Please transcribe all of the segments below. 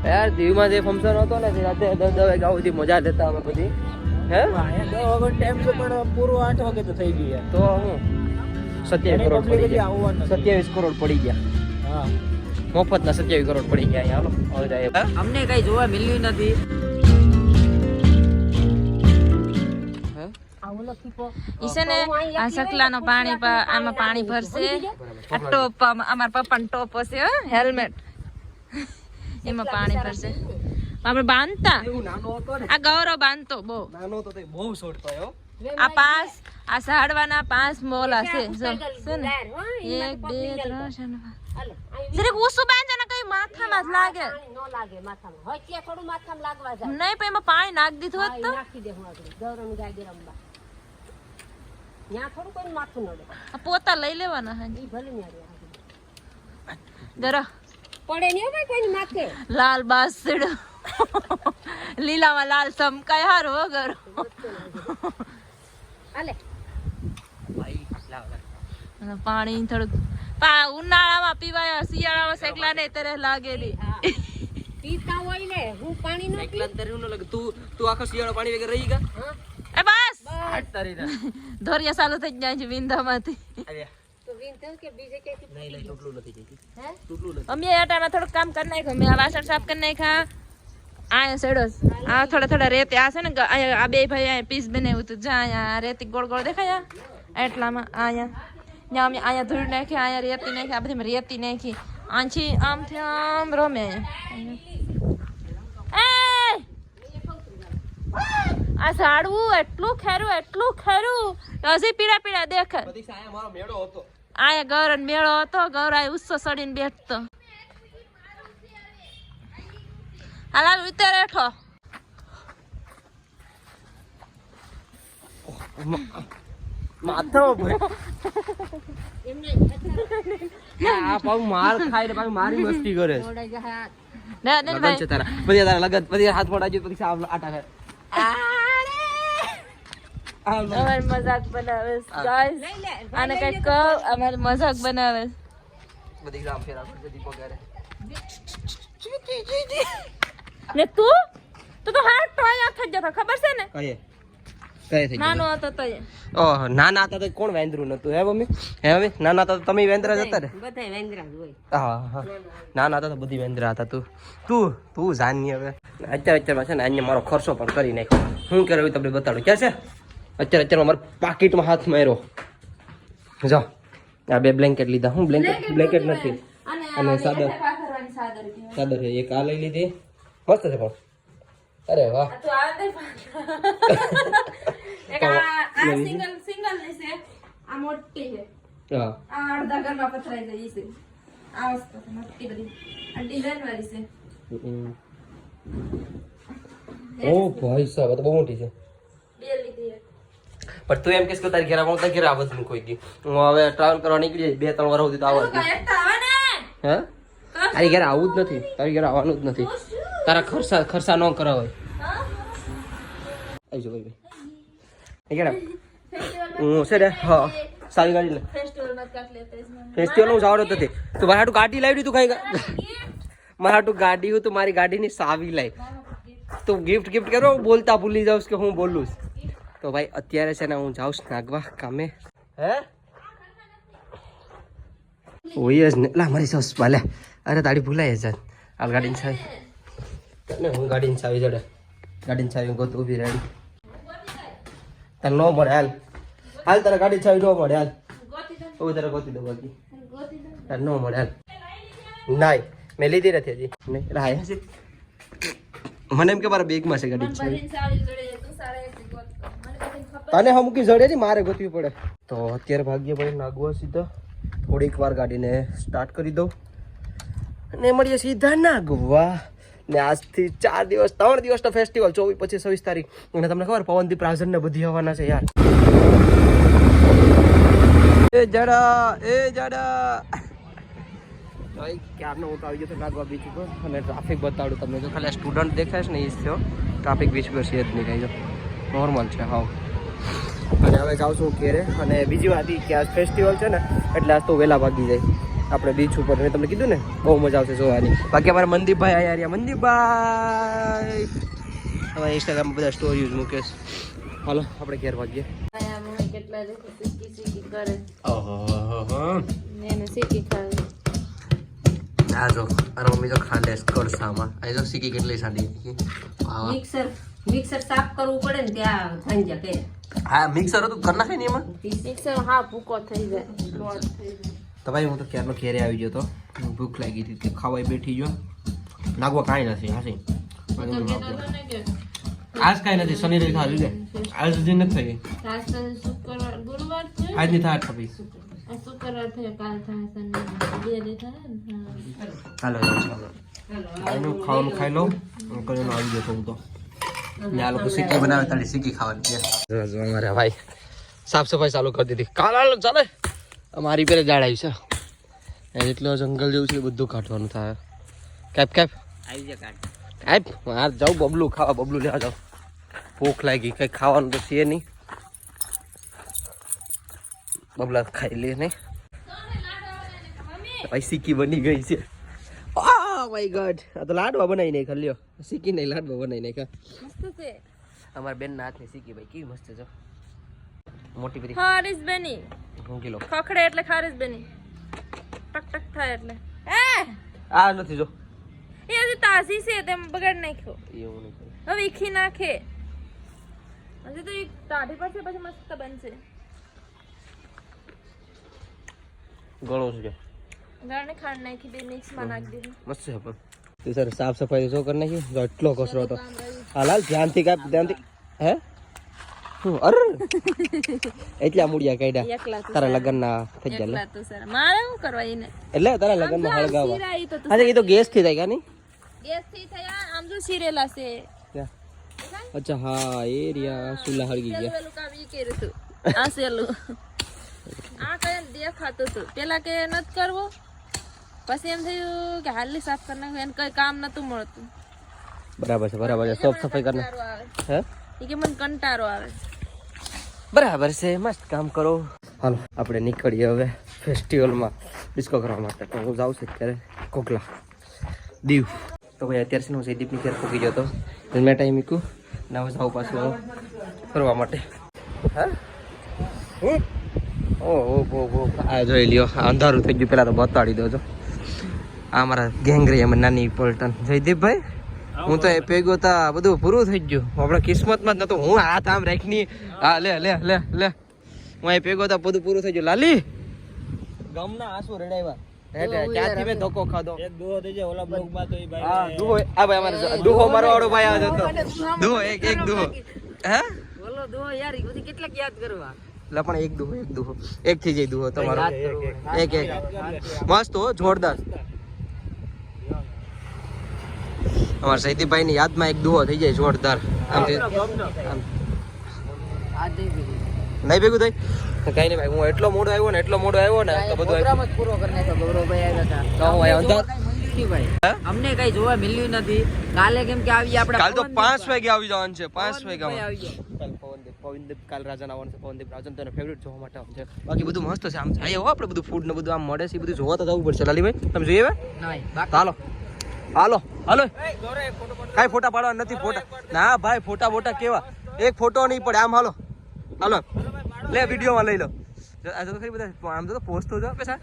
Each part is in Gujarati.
યાર દીવમાં જે ફંક્શન હતો ને રાતે 10 વાગ્યા સુધી મજા લેતા અમે બધી હે 10 વાગે ટાઈમ છે પણ પૂરો 8 વાગે તો થઈ ગયું તો હું 27 કરોડ પડી ગયા 27 કરોડ પડી ગયા હા મફતના 27 કરોડ પડી ગયા હાલો હવે અમને કઈ જોવા મળ્યું નથી ઈસને આ સકલાનો પાણી આમાં પાણી ભરશે આ ટોપ અમાર પપ્પાનો ટોપ હશે હેલ્મેટ એમાં પાણી ભરશે આપણે બાંધતા આ ગૌરવ બાંધતો બહુ નાનો તો તે બહુ છોડતો હો આ પાસ આ સાડવાના 5 મોલા છે જો છે ને 1 2 3 4 જરે ઉસુ બાંધો ને કઈ માથામાં જ લાગે નો લાગે માથામાં હોય કે થોડું માથામાં લાગવા જાય નહીં પણ એમાં પાણી નાખી દીધું હોત તો નાખી દે હું આગળ ગૌરવની ગાડી રમવા ન્યા થોડું કોઈ માથું નડે આ પોતા લઈ લેવાના હાજી ભલે ન્યા રે જરા પડે નહીં ભાઈ કોઈ માથે લાલ બાસડો લીલામાં લાલ સમકાય હારો વગર આલે ભાઈ લાવ પાણી થોડું ઉનાળામાં પીવાય શિયાળામાં સેકલા ને તરહ લાગે ની પીતા હોય ને હું પાણી નો એકલા તરી ન લાગે તું આખો શિયાળો પાણી વગર રહી ગયા એ બસ હટ તારી ના ધોરિયા ચાલુ થઈ જાય છે વિંધામાંથી તો વિંધો કે બીજે કે નહીં ટૂટલું નથી જતી હે ટૂટલું નથી અમે આ ટાઈમ થોડું કામ કરી નાખ્યું મેં આ વાસણ સાફ કરી નાખ્યા આ સેડો આ થોડા રેતી આ છે ને આ બે ભાઈ આ પીસ બનાવ્યું હતું જા અહીંયા રેતી ગોળ ગોળ દેખાય એટલામાં અહીંયા ત્યાં અમે અહીંયા ધૂળ નાખી અહીંયા રેતી નાખી આ બધી રેતી નાખી આંછી આમથી આમ રમે આ ઝાડવું એટલું ખેરું હજી પીળા પીળા દેખાય બધી સાયા મારો મેળો હતો આયા ગૌરવ મેળો હતો ગૌરવ ઉસ્સો સડીને બેઠતો હાલ ઉતર હેઠો માથો આ પાઉ માર ખાઈ ને પાછું મારી મસ્તી કરે છે ઓડા જહા ના લગન છે તારા પછી તારા લગન પછી હાથ પડાજો પછી સાવ આટા કરે અમાર મજાક બનાવે ગાઈસ આને કઈ કહો અમાર મજાક બનાવે બધી ગામ ફેરા બધી પગારે ને તું તો હાથ ટોયા થઈ જતો ખબર છે ને કઈ થઈ નાનો હતો તો ઓહ નાના હતા તો કોણ વેંદરું નતું હે મમ્મી નાના હતા તો તમે વેંદરા જ હતા ને બધાય વેંદરા જ હોય હા નાના હતા તો બધી વેંદરા હતા તું જાની હવે અત્યારમાં છે ને અહીંયા મારો ખર્ચો પણ કરી નાખ્યો શું કરે તમને બતાડું ક્યાં છે અત્યારમાં મારા પાકીટમાં હાથ માર્યો જો આ બે બ્લેન્કેટ લીધા હું બ્લેન્કેટ નથી અને ચાદર છે એક આ લઈ લીધી મસ્ત છે પણ અરે વાહ એક આ સિંગલ લેશે આ મોટી છે હા આ અડધા ઘરમાં પથરાઈ જાય છે આ વસ્તુ મોટી બધી આ ડિઝાઇન વાળી છે ઓ ભાઈ સાહેબ આ તો બહુ મોટી છે બે લીધી પણ તું એમ કહેશ કે તારી ઘેર આવું તારી ઘેર આવત નહીં કોઈ દી હું હવે ટ્રાવેલ કરવા નીકળી જઈશ 2-3 વર્ષ સુધી તો આવત નહીં હે તારી ઘેર આવું જ નથી તારી ઘેર આવવાનું જ નથી તારા ખર્ચા ન કરાવાય આવી જો ભાઈ હું છે ને હા સારી ગાડી લે ફેસ્ટિવલ હું જવાનો નથી તું મારા હાટુ ગાડી લાવી તું કઈ મારા હાટુ ગાડી હું તું મારી ગાડીની સાવી લાવી તું ગિફ્ટ કરો બોલતા ભૂલી જાઉં કે હું બોલું તો ભાઈ અત્યારે છે ને હું જાઉં નાગવા કામે હે ઓય જ ને લા મારી સસ ભલે અરે તારી ભૂલાય જ હાલ ગાડીની ચાવી ને હું ગાડીની ચાવી જડે ગાડીની ચાવી ગોત ઊભી રેડી તને ન મળે હાલ તારા ગાડી ચાવી ન મળે હાલ હું તારે ગોતી દઉં બાકી તારે ન મળે હાલ નાય મેં લીધી નથી હજી નહીં રાય હજી મને એમ કે મારા બેગમાં છે ગાડી ચાવી તને હા મૂકી જડે ને મારે ગોતવી પડે તો અત્યારે ભાગ્ય ભાઈ નાગવા સીધા થોડીક વાર ગાડીને સ્ટાર્ટ કરી દઉં અને મળીએ સીધા નાગવા ને આજથી 4 દિવસ 3 દિવસનો ફેસ્ટિવલ 24, 25, 26 તારીખ અને તમને ખબર પવનદીપ રાજન ને બધી આવવાના છે યાર એ જડા ભાઈ ક્યારનો હું તો આવી ગયો તો નાગવા બીચ ઉપર અને ટ્રાફિક બતાડું તમને જો ખાલી સ્ટુડન્ટ દેખાય છે ને એ જ થયો ટ્રાફિક બીચ પર છે જ નહીં કાંઈ નોર્મલ છે હા અને હવે જાઉં છું ઘેરે અને બીજી વાત એ કે આજ ફેસ્ટિવલ છે ને એટલે આજ તો વહેલા ભાગી જાય આપણે બીચ ઉપર મેં તમને કીધું ને બહુ મજા આવશે જોવાની. બાકી અમારા મનદીપભાઈ આયા રહ્યા. મનદીપભાઈ અમારા ઇન્સ્ટાગ્રામમાં બધા સ્ટોરીઝ મૂકે છે. હાલો આપણે ઘેર ભાગીએ. કેટલા સીકી કરે ઓહો એને સીકી ખાય. આ જો અરે મમ્મી તો ખાંડે કડસામાં આ જો સીકી કેટલી સાડી મિક્સર સાફ કરવું પડે ને ત્યાં ધંજા કે હા મિક્સર હતું કર નાખે ને એમાં મિક્સર હા ભૂકો થઈ જાય લોટ થઈ જાય. તો ભાઈ હું તો ક્યારનો ઘેરે આવી ગયો તો ભૂખ લાગી હતી ખાવાય બેઠી ગયો. નાગવા કાંઈ નથી હાસી આજ કાંઈ નથી શનિ રવિ ખાધું છે આજ સુધી નથી થઈ શુક્રવાર ગુરુવાર છે આજ નહીં થાય ભાઈ શુક્રવાર થયો કાલ થાય શનિ બે દે થાય ને હાલો આનું ખાવાનું ખાઈ લઉં કરીને આવી ગયો તો હું તો ને આ લોકો સીકી બનાવે તારી સીકી ખાવાની છે. અમારે ભાઈ સાફ સફાઈ ચાલુ કરી દીધી કાલ હાલો ચાલે અમારી પેલે ઝાડ આવી છે એટલો જંગલ જેવું છે બધું કાઢવાનું થાય. કેપ કેપ આવી જાય કાઢ કેપ માર જાઉં બબલું ખાવા બબલું લેવા જાઉં ભૂખ લાગી કંઈ ખાવાનું તો છે નહીં બબલા ખાઈ લે નહીં ભાઈ સીકી બની ગઈ છે. Oh my god આ તો લાડવા બનાવી નાખ્યા લ્યો સીકી નહીં લાડવા બનાવી નાખ્યા મસ્ત છે. અમારા બેન ના હાથની સીકી ભાઈ કેવી મસ્ત છે મોટી બધી ખારીસ બની હું કિલો ખખડે એટલે ખારીસ બની ટક ટક થાય એટલે આ નથી જો એ હજી તાજી છે તેમ બગાડ નાખ્યો એવું નહીં હવે ઈખી નાખે હજી તો એક ટાઢી પર છે પછી મસ્ત બનશે. ગળો છે ગાળને ખાંડ નાખી બે મિક્સમાં નાખી દીધું મસ્ત છે પણ તું સર સાફ સફાઈ જો કરી નાખી જો એટલો કચરો હતો. હા લાલ ધ્યાનથી કાપ ધ્યાનથી હે શું અરે એટલા મૂડિયા કાઢ્યા એકલા તો તારા લગ્નના થઈ ગયા એકલા તો સર મારે શું કરવા એને એટલે તારા લગ્નમાં હળગાવા શીરા ઈ તો તું અચ્છા એ તો ગેસ થી થાય કા નહીં ગેસ થી થયા આમ જો શીરેલા છે અચ્છા હા એ રહ્યા સુલા હળગી ગયા પેલું કામ ઈ કર્યું તું આ સેલું આ કઈ દેખાતું તું પેલા કે નત કરવો પછી એમ થયું કે હાલી સાફ કરી નાખું એને કઈ કામ નતું મળતું. બરાબર છે સાફ સફાઈ કરના કંટાળો આવે હે ઈ કે મને કંટાળો આવે. બરાબર છે મસ્ત કામ કરો. હાલો આપણે નીકળીએ હવે ફેસ્ટિવલમાં ડિસ્કો કરવા માટે. તો હું જાઉં છું અત્યારે કોકલા દીવ. તો ભાઈ અત્યારે છે ને હું જયદીપની ઘેર પહોંચી ગયો હતો મેં ટાઈમ મૂક્યું ને હવે જાઉં પાછું હું ફરવા માટે. હા ઓહો આ જોઈ લ્યો અંધારું થઈ ગયું પેલા તો બતાડી દો છો આ મારા ગેંગ રહી અમે નાની પલટન જયદીપભાઈ હું તો એ ભેગો તા બધું પૂરું થઈ ગયું આપણે કિસ્મતમાં જ નતો હું હાથ આમ રાખની હા લે લે લે લે હું એ ભેગો તા બધું પૂરું થઈ ગયું. લાલી ગમના આંસુ રડાવ્યા ક્યાંથી મેં ધોકો ખાધો એક દુહો થઈ જાય ઓલા બ્લોગમાં તો એ ભાઈ હા દુહો આ ભાઈ અમારે દુહો મારો વાળો ભાઈ આવ્યો હતો દુહો એક દુહો હે બોલો દો યાર ઈ બધી કેટલાક યાદ કરવા લા પણ એક દુહો એક થી જઈ દુહો તમારો એક મસ્ત હો જોરદાર. અમારા સૈદીભાઈ ની યાદમાં એક દુહો થઈ જાય જોરદાર. આમથી નહીં ભેગું થઈ કઈ નહીં ભાઈ હું એટલો મોડો આવ્યો ને તો બધું પૂરો કરી નાખ્યો ગૌરવભાઈ આવ્યા હતા તો હું આવ્યો ભાઈ અમને કઈ જોવા મળ્યું નથી કાલે કેમ કે આવી આપણે કાલ તો 5 વાગે આવી જવાનું છે 5 વાગે આવી ગયો પવનદીપ કાલ રાજા આવવાનું છે પવનદીપ રાજન તને ફેવરિટ જોવા માટે આવે છે. બાકી બધું મસ્ત છે આમ આયે હો આપણે બધું ફૂડ ને બધું આમ મળે છે બધું જોવા તો જવું પડશે લાલીભાઈ તમે જોઈએ હવે હાલો હાલો હાલો કાઈ ફોટા પાડવા નથી ફોટા ના ભાઈ ફોટા કેવા એક ફોટો નહીં પડે આમ હાલો હાલો લે વિડીયો માં લઈ લો આ તો ખરી બધા આમ તો પોસ્ટ તો જો પૈસા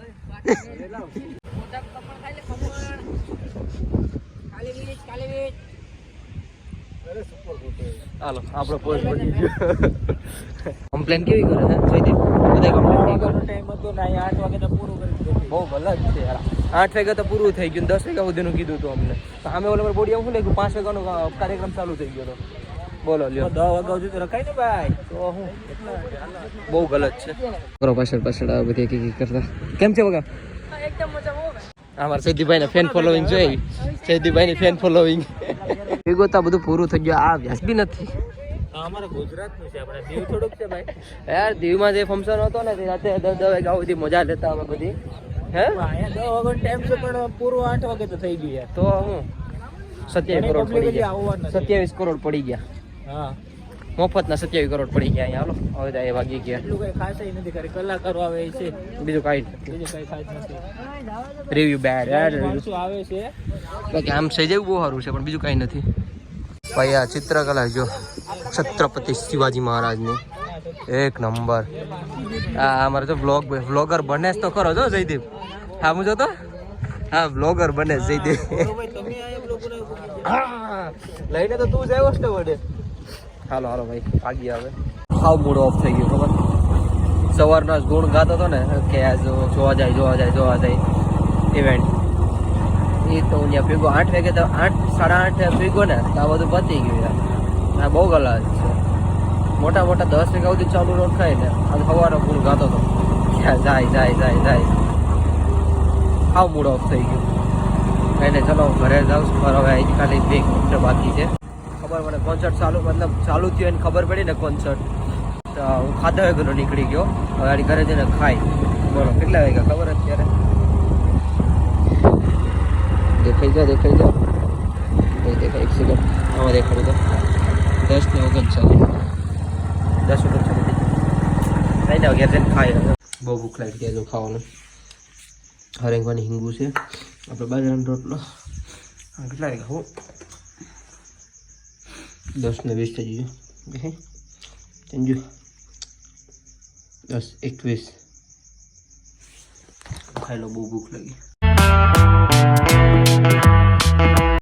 હાલો આપણો પોસ્ટ બની ગયો. કમ્પ્લેન કેવી કરે છે જયદીપ બધા કમ્પ્લેન ટાઈમ હતો ને 8 વાગે તો પૂરું કરી દીધું બહુ ભલા જ છે યાર 8 વાગે તો પૂરું થઈ ગયું 10 વાગ્યા સુધીનું કીધું હતું અમને સામે ઓલા બોડી આમ શું લાગ્યું 5 વાગ્યાનો કાર્યક્રમ ચાલુ થઈ ગયો હતો બોલો લ્યો 10 વાગ્યા સુધી તો રખાય ને ભાઈ તો હું બહુ ગલત છે કરો પાછળ આ બધી કી કરતા કેમ છે બગા એકદમ મજા આવે. અમારા સૈદીભાઈ ને ફેન ફોલોઈંગ જોઈ સૈદીભાઈ ની ફેન ફોલોઈંગ ભેગો તો બધું પૂરું થઈ ગયું આ વ્યાસ બી નથી અમારા ગુજરાતનું છે આપણે દીવ થોડુંક છે ભાઈ યાર દીવમાં જે ફંક્શન હતો ને રાતે 10 વાગ્યા સુધી મજા લેતા અમે બધી હે 10 વાગ્યાનો ટાઈમ છે પણ પૂરું 8 વાગે તો થઈ ગયું યાર તો હું 27 કરોડ પડી ગયા 27 કરોડ પડી ગયા હા મફતના 27 કરોડ પડી ગયા અહીંયા. હાલો હવે તો એ વાગી ગયા. એટલું કઈ ખાસ નથી કરે, કલાકારો આવે છે, બીજું કાંઈ બીજું કઈ ખાસ નથી. રિવ્યુ બેડ માણસો આવે છે. બાકી આમ સજાવ્યું બહુ સારું છે પણ બીજું કાંઈ નથી. ભાઈ આ ચિત્રકલા જો છત્રપતિ શિવાજી મહારાજની એક નંબર. આ અમારે તો વ્લોગર બને તો ખરો જો જયદીપ. હા હું જોતો હા વ્લોગર બને જયદીપ. લઈને તો તું જ આવ્યો છે વડે. હાલો હાલો ભાઈ આગી આવે. હાવ મૂડ ઓફ થઈ ગયો ખબર. સવારના ગુણ ગાતો હતો ને કે આ જોવા જાય ઇવેન્ટ. એ તો અહીંયા ભેગો 8 વાગે તો 8 સાડા 8 ભેગો ને તો આ બધું પતી ગયું યાર. આ બહુ ગલા છે. મોટા 10 વાગ્યા સુધી ચાલુ રખાય ને આ સવારે પૂરું ગાતો હતો. જાય હાવ મૂડ ઓફ થઈ ગયું. એને ચલો ઘરે જાઉં છું. મારો હવે ખાલી 2 કિલોમીટર બાકી છે. ખબર મને કોન્સર્ટ ચાલુ થયું એને ખબર પડી ને કોન્સર્ટ તો હું ખાધા વગરનો નીકળી ગયો. હવે આની ઘરે જઈને ખાઈ. બોલો કેટલા વાગ્યા ખબર અત્યારે? દેખાઈ જાઓ નહીં દેખાય. 1 સેકન્ડ આમાં દેખાડું તો 10:39 નહીં ને ઘેર જઈને ખાઈ. બહુ ભૂખ લાગી ગયા જો ખાવાનું. હરેંગવાની હિંગુ છે આપણે બાજરાનો રોટલો. કેટલા વાગ્યા હું 10:20 થઈ ગયું. સમજો 10:21 ખાઈ લો. બહુ ભૂખ લાગી.